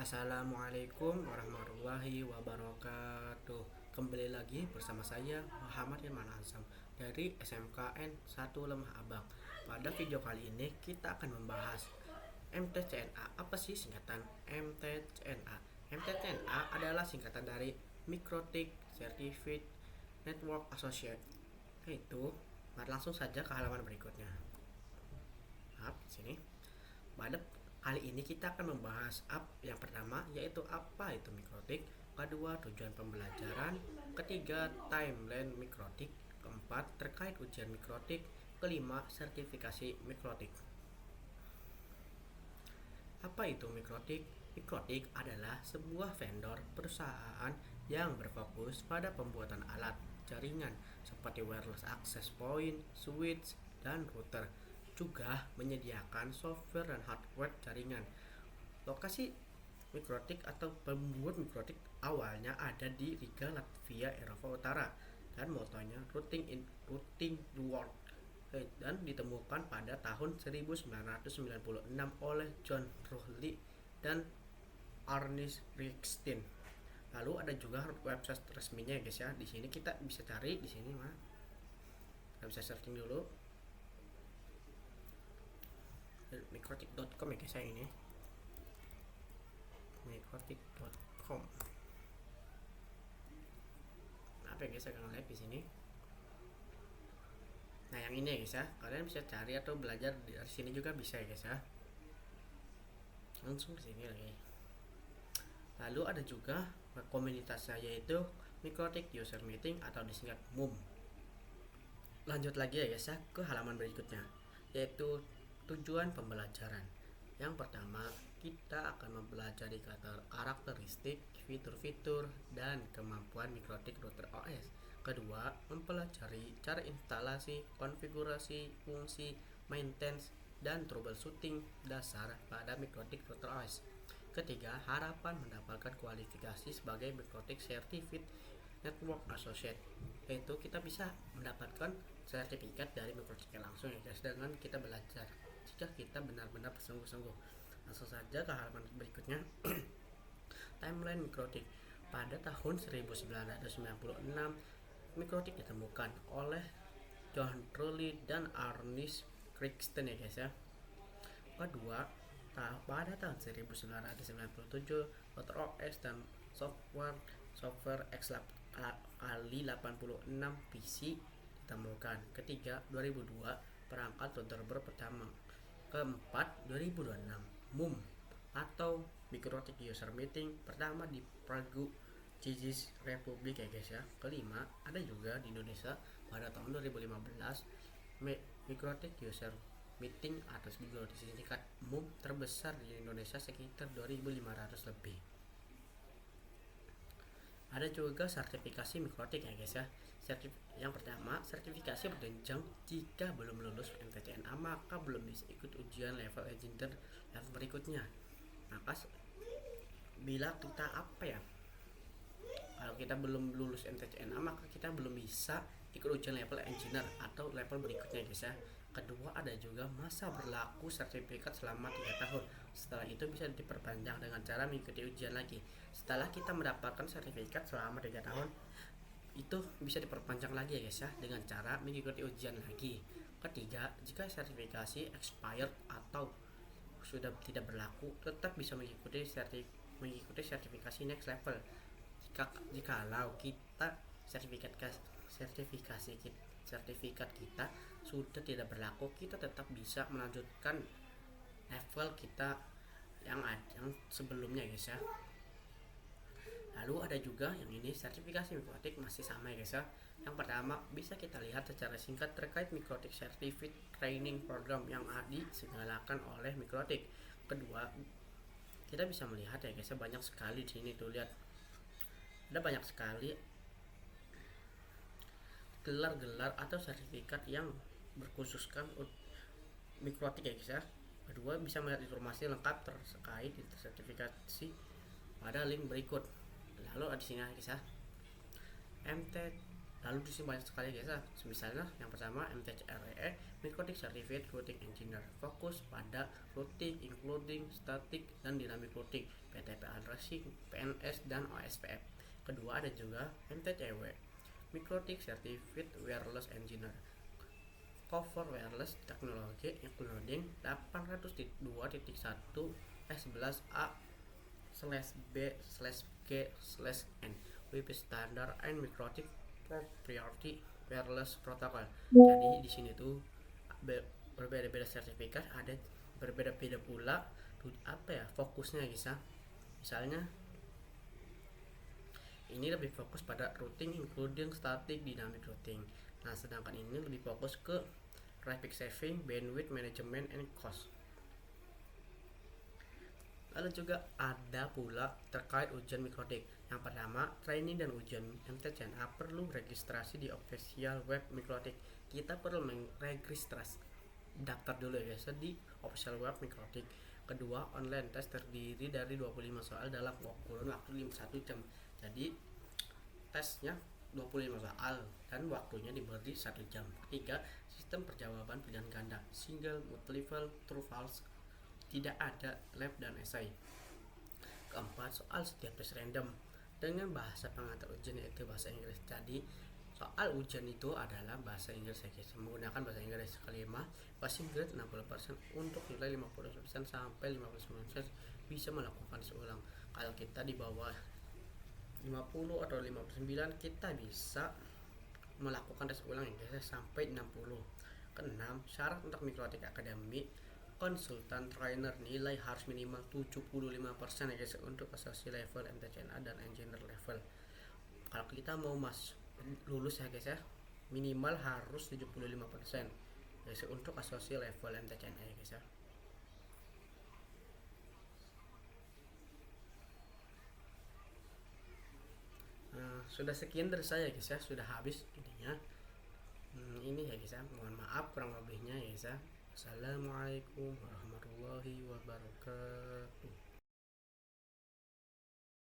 Assalamualaikum warahmatullahi wabarakatuh. Kembali lagi bersama saya Muhammad Irman Azam dari SMKN 1 Lemah Abang. Pada video kali ini kita akan membahas MTCNA. Apa sih singkatan MTCNA? MTCNA adalah singkatan dari Mikrotik Certified Network Associate. Itu, mari langsung saja ke halaman berikutnya. Sini. Pada kali ini kita akan membahas yang pertama, yaitu apa itu mikrotik, kedua tujuan pembelajaran, ketiga timeline mikrotik, keempat terkait ujian mikrotik, kelima sertifikasi mikrotik. Apa itu mikrotik? Mikrotik adalah sebuah vendor perusahaan yang berfokus pada pembuatan alat jaringan seperti wireless access point, switch, dan router. Juga menyediakan software dan hardware jaringan. Lokasi mikrotik atau pembuat mikrotik awalnya ada di Riga, Latvia, Eropa Utara, dan motonya routing the world, dan ditemukan pada tahun 1996 oleh John Rowley dan Ernest Rixtin. Lalu ada juga website resminya guys ya. Di sini kita bisa cari di sini mah. Kita bisa searching dulu. Mikrotik.com ya guys ya, ini mikrotik.com. Apa ya guys, saya akan lihat di sini. Nah yang ini ya guys ya, kalian bisa cari atau belajar dari sini juga bisa ya guys ya. Langsung ke sini lagi. Lalu ada juga komunitasnya, yaitu Mikrotik User Meeting atau disingkat MUM. Lanjut lagi ya guys ya ke halaman berikutnya, yaitu tujuan pembelajaran. Yang pertama, kita akan mempelajari karakteristik, fitur-fitur, dan kemampuan mikrotik router OS. Kedua, mempelajari cara instalasi, konfigurasi, fungsi, maintenance, dan troubleshooting dasar pada mikrotik router OS. Ketiga, harapan mendapatkan kualifikasi sebagai mikrotik Certified Network Associate, yaitu kita bisa mendapatkan sertifikat dari mikrotiknya langsung ya guys, dengan kita belajar jika kita benar-benar bersungguh-sungguh. Langsung saja ke halaman berikutnya. Timeline mikrotik. Pada tahun 1996 mikrotik ditemukan oleh John Rowley dan Ernest Rixtin ya guys ya. Kedua, pada tahun 1997 router OS dan software X86 PC ditemukan. Ketiga, 2002 perangkat router pertama. Keempat, 2026 MUM atau Mikrotik User Meeting pertama di Prague, Czech Republic ya guys ya. Kelima, ada juga di Indonesia pada tahun 2015 Mikrotik User Meeting atau disingkat MUM terbesar di Indonesia, sekitar 2.500 lebih. Ada juga sertifikasi mikrotik ya guys ya. Yang pertama, sertifikasi berjenjang. Jika belum lulus MTCNA maka belum bisa ikut ujian level engineer level berikutnya. Maka bila kita kalau kita belum lulus MTCNA maka kita belum bisa ikut ujian level engineer atau level berikutnya guys ya. Kedua, ada juga masa berlaku sertifikat selama 3 tahun. Setelah itu bisa diperpanjang dengan cara mengikuti ujian lagi. Setelah kita mendapatkan sertifikat selama 3 tahun, itu bisa diperpanjang lagi ya guys ya, dengan cara mengikuti ujian lagi. Ketiga, jika sertifikasi expired atau sudah tidak berlaku, tetap bisa mengikuti sertifikasi next level. Jikalau kita sertifikat kita sudah tidak berlaku, kita tetap bisa melanjutkan level kita yang sebelumnya guys ya. Lalu ada juga yang ini, sertifikasi mikrotik masih sama ya guys ya. Yang pertama, bisa kita lihat secara singkat terkait Mikrotik Certificate Training Program yang disegalakan oleh Mikrotik. Kedua, kita bisa melihat ya guys ya, banyak sekali di sini tuh, lihat. Ada banyak sekali gelar-gelar atau sertifikat yang berkhususkan mikrotik ya guys ya. Kedua, bisa melihat informasi lengkap terkait sertifikasi pada link berikut. Lalu di sini guys ya, Lalu di sini banyak sekali guys ya. Misalnya yang pertama MTCRE, Microtik Certificate Routing Engineer, fokus pada routing including static dan dynamic routing, PTP addressing, PNS dan OSPF. Kedua ada juga MTCW, Microtik Certificate Wireless Engineer, cover wireless technology including 802.11a/b/g/n with standard and Microtik proprietary wireless protocol. Jadi di sini tuh berbeda-beda sertifikat, ada berbeda-beda pula fokusnya guys ya. Misalnya ini lebih fokus pada routing including static dynamic routing. Nah, sedangkan ini lebih fokus ke traffic saving, bandwidth management, and cost. Lalu juga ada pula terkait ujian Microtik. Yang pertama, training dan ujian MTCNA perlu registrasi di official web Microtik. Kita perlu meregistrasi, daftar dulu ya guys di official web Microtik. Kedua, online test terdiri dari 25 soal dalam kurun waktu 1 jam. Jadi tesnya 25 soal dan waktunya diberi 1 jam. Ketiga, sistem perjawaban pilihan ganda, single, multiple, true false, tidak ada lab dan esai. Keempat, soal setiap tes random dengan bahasa pengantar ujian yaitu bahasa Inggris. Jadi soal ujian itu adalah bahasa Inggris ya guys, menggunakan bahasa Inggris. Kelima, passing grade 60% untuk nilai 50% sampai 59% bisa melakukan tes ulang. Kalau kita di bawah 50 atau 59 kita bisa melakukan tes ulang ya guys sampai 60. Keenam, syarat untuk Microtik Academy konsultan trainer nilai harus minimal 75% ya guys untuk asosiasi level MTCNA dan engineer level. Kalau kita mau lulus ya guys ya, minimal harus 75% guys untuk asosiasi level MTCNA ya guys ya. Sudah sekian dari saya guys ya, sudah habis intinya. Ini ya guys ya, mohon maaf kurang lebihnya ya guys ya. Assalamualaikum warahmatullahi wabarakatuh.